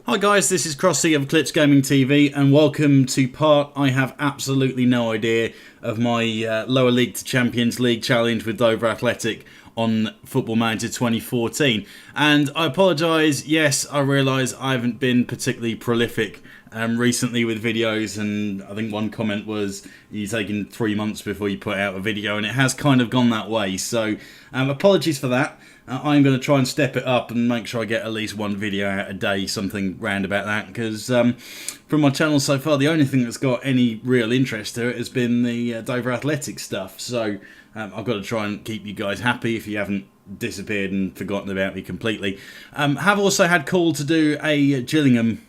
Hi guys, this is Crossy of Clips Gaming TV and welcome to part I have absolutely no idea of my Lower League to Champions League challenge with Dover Athletic on Football Manager 2014. And I apologise, yes, I realise I haven't been particularly prolific recently with videos, and I think one comment was you're taking 3 months before you put out a video, and it has kind of gone that way, so apologies for that. I'm going to try and step it up and make sure I get at least one video out a day, something round about that, because from my channel so far, the only thing that's got any real interest to it has been the Dover Athletic stuff. So I've got to try and keep you guys happy if you haven't disappeared and forgotten about me completely. Have also had call to do a Gillingham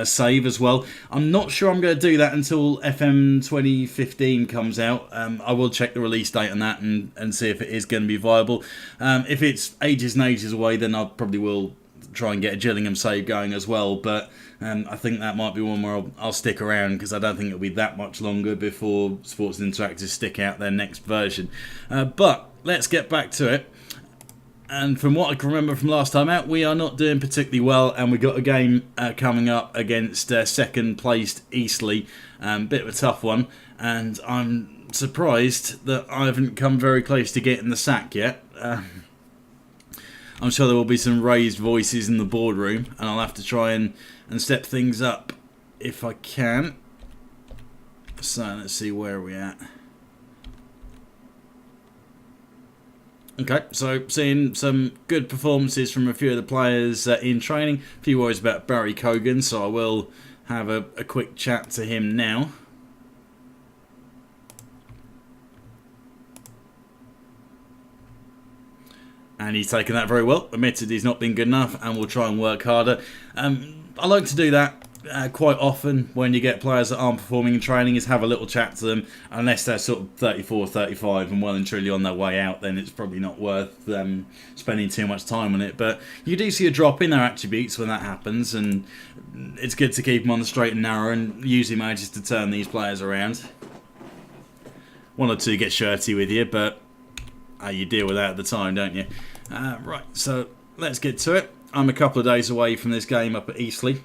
save as well. I'm not sure I'm going to do that until FM2014 comes out. I will check the release date on that and see if it is going to be viable. If it's ages and ages away, then I probably will try and get a Gillingham save going as well, but I think that might be one where I'll stick around, because I don't think it'll be that much longer before Sports Interactive stick out their next version. But let's get back to it. And from what I can remember from last time out, we are not doing particularly well, and we've got a game coming up against second placed Eastleigh. Bit of a tough one, and I'm surprised that I haven't come very close to getting the sack yet. I'm sure there will be some raised voices in the boardroom, and I'll have to try and step things up if I can. So let's see, where are we at? Okay, so seeing some good performances from a few of the players in training. A few worries about Barry Cogan, so I will have a quick chat to him now. And he's taken that very well. Admitted he's not been good enough and will try and work harder. I like to do that quite often when you get players that aren't performing in training, is have a little chat to them. Unless they're sort of 34, 35 and well and truly on their way out, then it's probably not worth spending too much time on it. But you do see a drop in their attributes when that happens, and it's good to keep them on the straight and narrow, and usually manages to turn these players around. One or two get shirty with you, but you deal with that at the time, don't you? Right, so let's get to it. I'm a couple of days away from this game up at Eastleigh.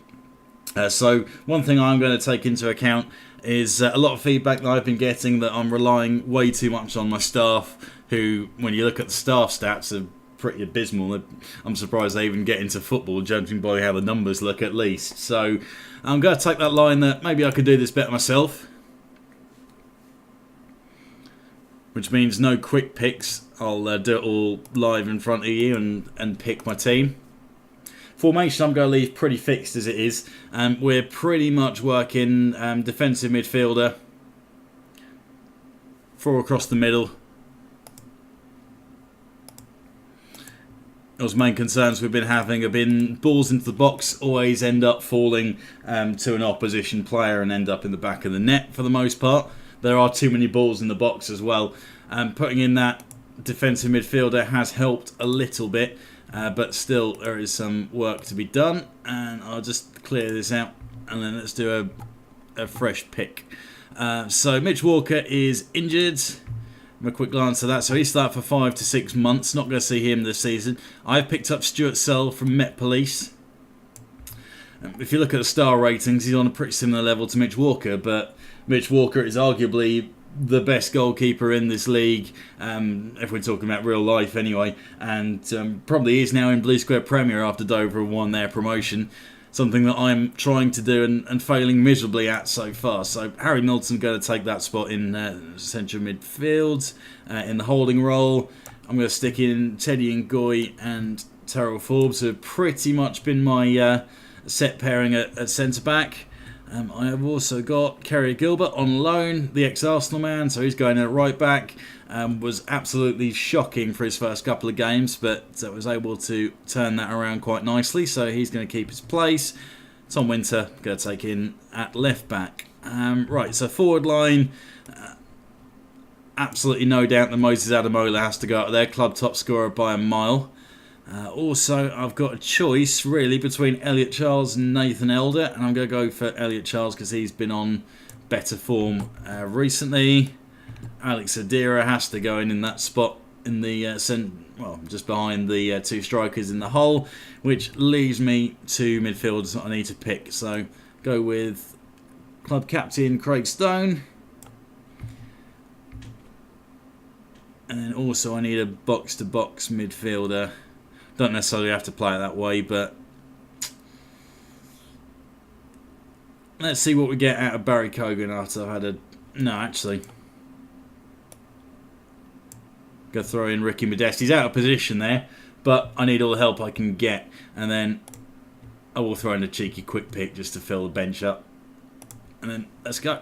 So one thing I'm going to take into account is a lot of feedback that I've been getting that I'm relying way too much on my staff, who, when you look at the staff stats, are pretty abysmal. I'm surprised they even get into football, judging by how the numbers look at least. So I'm going to take that line that maybe I could do this better myself, which means no quick picks. I'll do it all live in front of you and pick my team. Formation I'm going to leave pretty fixed as it is. We're pretty much working defensive midfielder, 4 across the middle. Those main concerns we've been having have been balls into the box always end up falling to an opposition player and end up in the back of the net for the most part. There are too many balls in the box as well. Putting in that defensive midfielder has helped a little bit. But still, there is some work to be done, and I'll just clear this out, and then let's do a fresh pick. So Mitch Walker is injured. A quick glance at that. So he's started for 5 to 6 months. Not going to see him this season. I've picked up Stuart Sell from Met Police. If you look at the star ratings, he's on a pretty similar level to Mitch Walker, but Mitch Walker is arguably the best goalkeeper in this league, if we're talking about real life anyway, and probably is now in Blue Square Premier after Dover won their promotion, something that I'm trying to do and failing miserably at so far. So Harry Milton going to take that spot in central midfield. In the holding role, I'm going to stick in Teddy Ngoy and Terrell Forbes, who have pretty much been my set pairing at centre-back. I have also got Kerry Gilbert on loan, the ex-Arsenal man, so he's going in at right back. Was absolutely shocking for his first couple of games, but was able to turn that around quite nicely, so he's going to keep his place. Tom Winter going to take in at left back. Right, so forward line, absolutely no doubt that Moses Adamola has to go out there, club top scorer by a mile. Also, I've got a choice really between Elliot Charles and Nathan Elder, and I'm going to go for Elliot Charles because he's been on better form recently. Alex Adira has to go in that spot in the just behind the two strikers in the hole, which leaves me two midfielders that I need to pick. So go with club captain Craig Stone, and then also I need a box-to-box midfielder. Don't necessarily have to play it that way, but let's see what we get out of Barry Cogan after I've had go throw in Ricky Modeste. He's out of position there, but I need all the help I can get. And then I will throw in a cheeky quick pick just to fill the bench up. And then let's go.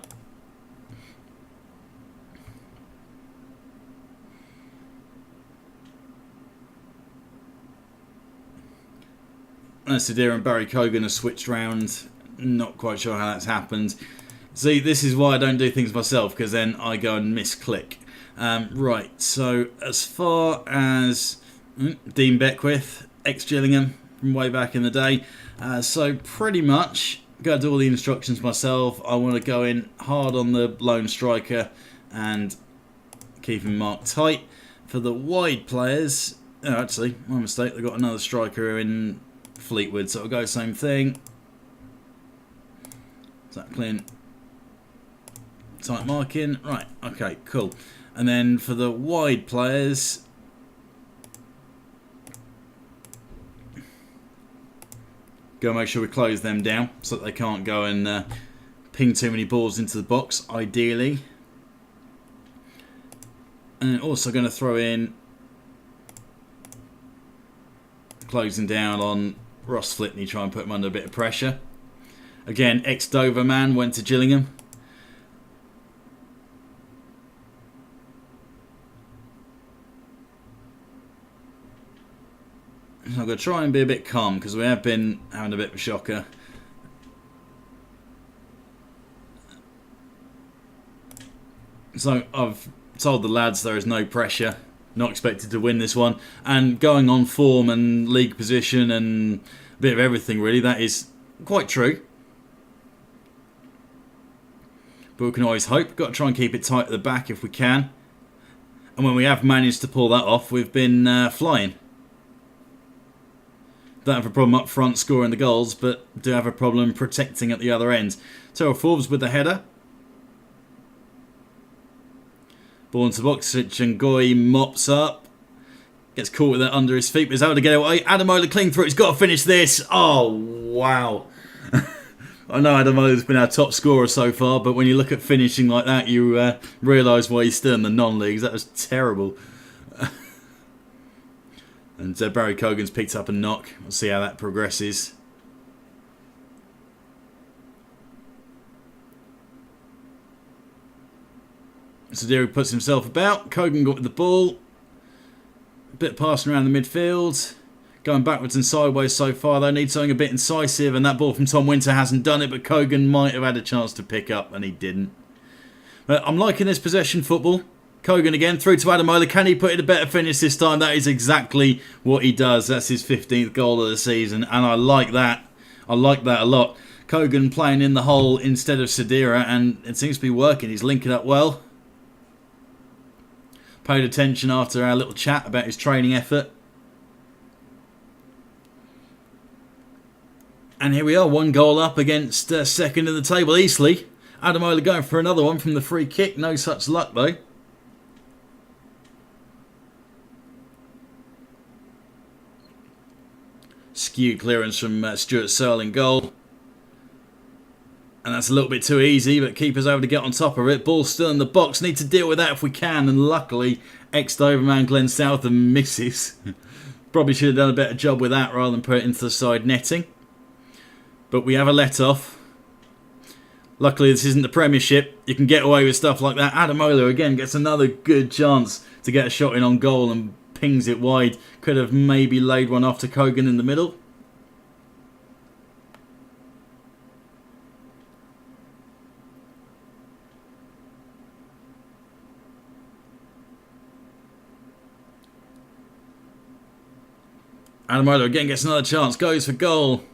Sadira and Barry Cogan have switched round. Not quite sure how that's happened. See, this is why I don't do things myself, because then I go and misclick. Right, so as far as Dean Beckwith, ex-Gillingham from way back in the day, so pretty much got to do all the instructions myself. I want to go in hard on the lone striker and keep him marked tight. For the wide players, actually, my mistake, they've got another striker in Fleetwood, so I'll go same thing. Exactly. Tight marking. Right, okay, cool. And then for the wide players, go make sure we close them down so that they can't go and ping too many balls into the box, ideally. And then also going to throw in closing down on Ross Flitney, try and put him under a bit of pressure. Again, ex-Dover man, went to Gillingham. I'm going to try and be a bit calm because we have been having a bit of a shocker. So I've told the lads there is no pressure, not expected to win this one, and going on form and league position and a bit of everything really, that is quite true. But we can always hope. Got to try and keep it tight at the back if we can. And when we have managed to pull that off, we've been flying. Don't have a problem up front scoring the goals, but do have a problem protecting at the other end. Terrell Forbes with the header. Ball into the box, and Goy mops up. Gets caught with it under his feet, but is able to get away. Adamola clean through. He's got to finish this. Oh, wow. I know Adamola's been our top scorer so far, but when you look at finishing like that, you realise why he's still in the non-leagues. That was terrible. And Barry Cogan's picked up a knock. We'll see how that progresses. Sadiri puts himself about. Cogan got with the ball. A bit passing around the midfield. Going backwards and sideways so far. They need something a bit incisive, and that ball from Tom Winter hasn't done it, but Cogan might have had a chance to pick up, and he didn't. But I'm liking this possession football. Cogan again, through to Adamola. Can he put in a better finish this time? That is exactly what he does. That's his 15th goal of the season, and I like that. I like that a lot. Cogan playing in the hole instead of Sadira, and it seems to be working. He's linking up well. Paid attention after our little chat about his training effort. And here we are, one goal up against second in the table, Eastleigh. Adamola going for another one from the free kick. No such luck, though. Skew clearance from Stuart Searle in goal. And that's a little bit too easy, but keeper's able to get on top of it. Ball still in the box. Need to deal with that if we can. And luckily, ex-Doverman Glenn Southam misses. Probably should have done a better job with that rather than put it into the side netting. But we have a let-off. Luckily, this isn't the Premiership. You can get away with stuff like that. Adamola, again, gets another good chance to get a shot in on goal and pings it wide. Could have maybe laid one off to Cogan in the middle. Adamola again gets another chance. Goes for goal.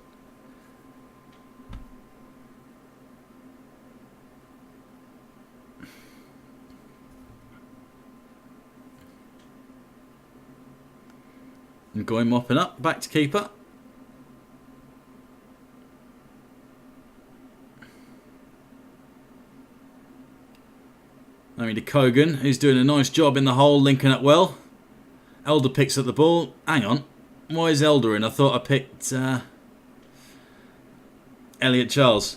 And going mopping up, back to keeper. I mean to Kogan, who's doing a nice job in the hole, linking up well. Elder picks up the ball. Hang on. Why is Elder in? I thought I picked Elliot Charles.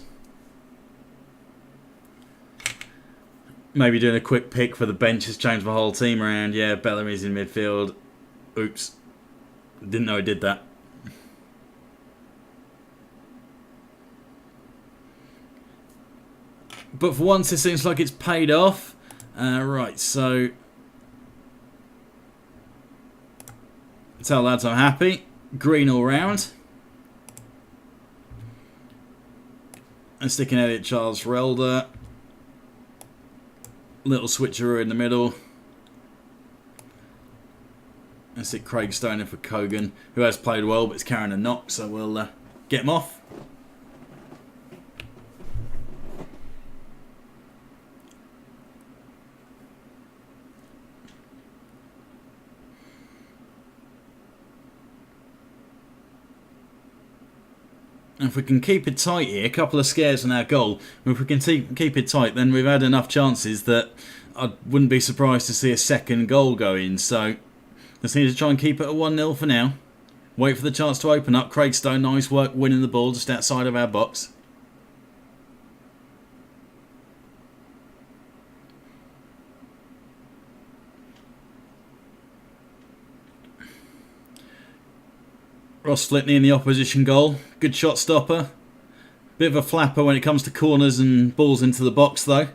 Maybe doing a quick pick for the bench has changed my whole team around. Yeah, Bellamy's in midfield. Oops. Didn't know I did that. But for once, it seems like it's paid off. Right, so tell lads I'm happy. Green all round. And sticking Elliot Charles for Elder. Little switcheroo in the middle. And stick Craig Stone in for Kogan, who has played well but is carrying a knock, so we'll get him off. And if we can keep it tight here, a couple of scares on our goal. If we can keep it tight, then we've had enough chances that I wouldn't be surprised to see a second goal go in. So let's need to try and keep it at 1-0 for now. Wait for the chance to open up. Craig Stone, nice work winning the ball just outside of our box. Ross Flitney in the opposition goal. Good shot stopper. Bit of a flapper when it comes to corners and balls into the box though.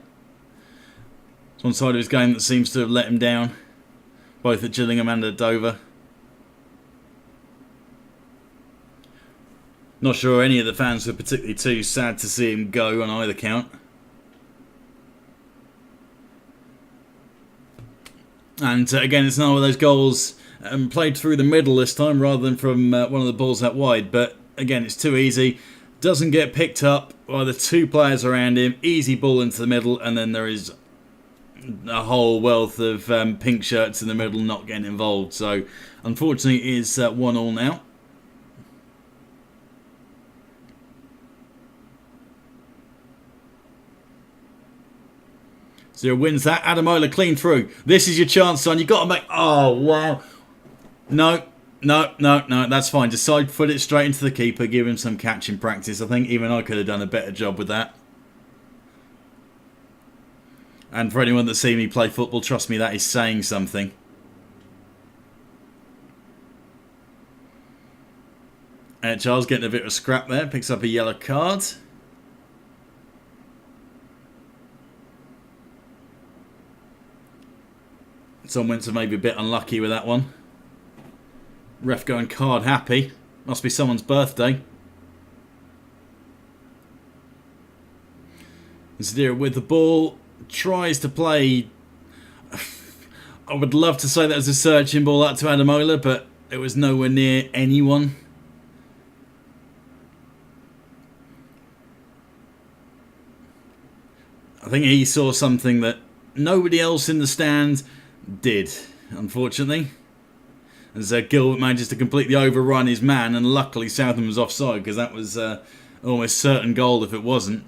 It's one side of his game that seems to have let him down. Both at Gillingham and at Dover. Not sure any of the fans were particularly too sad to see him go on either count. And again, it's another one of those goals played through the middle this time rather than from one of the balls out wide. But again, it's too easy. Doesn't get picked up by the two players around him. Easy ball into the middle, and then there is a whole wealth of pink shirts in the middle not getting involved. So unfortunately it is 1-1 now. Zero wins that. Adamola clean through. This is your chance, son. You've got to make... Oh, wow. No. That's fine. Just side foot it straight into the keeper. Give him some catching practice. I think even I could have done a better job with that. And for anyone that's seen me play football, trust me, that is saying something. Charles getting a bit of a scrap there. Picks up a yellow card. Tom Winter maybe a bit unlucky with that one. Ref going card happy. Must be someone's birthday. Zadira with the ball. Tries to play... I would love to say that was a searching ball out to Adamola, but it was nowhere near anyone. I think he saw something that nobody else in the stand did, unfortunately. As Gilbert manages to completely overrun his man, and luckily Southam was offside, because that was almost certain goal if it wasn't.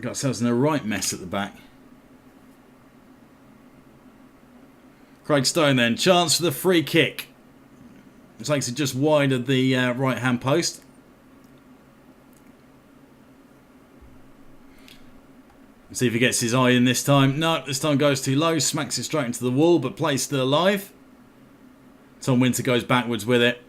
Got ourselves in a right mess at the back. Craig Stone then, chance for the free kick. Takes it just wide of the right hand post. See if he gets his eye in this time. No, this time goes too low. Smacks it straight into the wall, but play's still alive. Tom Winter goes backwards with it.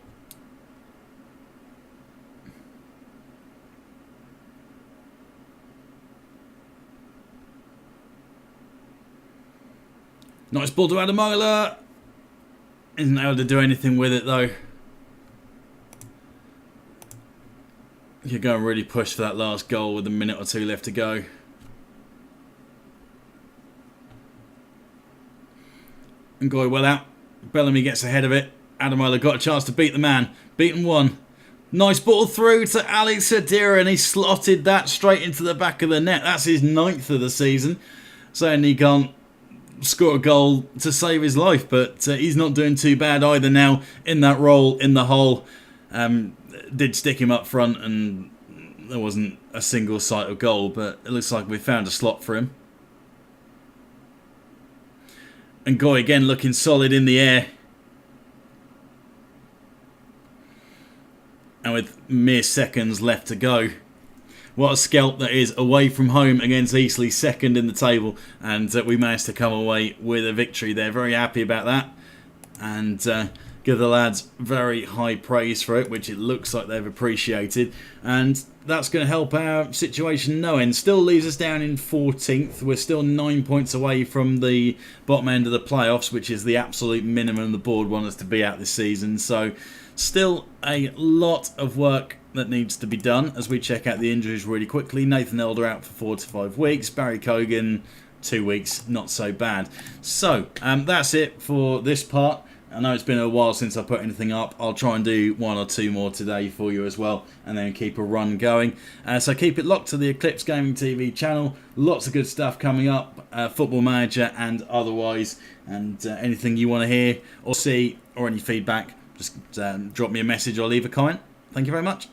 Nice ball to Adamola. Isn't able to do anything with it though. You're going to really push for that last goal with a minute or two left to go. And Goy well out. Bellamy gets ahead of it. Adamola got a chance to beat the man. Beaten one. Nice ball through to Alex Sadira, and he slotted that straight into the back of the net. That's his 9th of the season. Saying he can't score a goal to save his life, but he's not doing too bad either now in that role in the hole. Did stick him up front and there wasn't a single sight of goal, but it looks like we found a slot for him. And Goy again looking solid in the air. And with mere seconds left to go. What a scalp that is, away from home against Eastleigh, second in the table. And we managed to come away with a victory there. Very happy about that. And give the lads very high praise for it, which it looks like they've appreciated. And that's going to help our situation no end. Still leaves us down in 14th. We're still 9 points away from the bottom end of the playoffs, which is the absolute minimum the board want us to be at this season. So still a lot of work that needs to be done as we check out the injuries really quickly. Nathan Elder out for 4 to 5 weeks. Barry Cogan 2 weeks, not so bad. So that's it for this part. I know it's been a while since I put anything up. I'll try and do 1 or 2 more today for you as well, and then keep a run going. So keep it locked to the Eclipse Gaming TV channel. Lots of good stuff coming up, Football Manager and otherwise. And anything you want to hear or see or any feedback, just drop me a message or leave a comment. Thank you very much.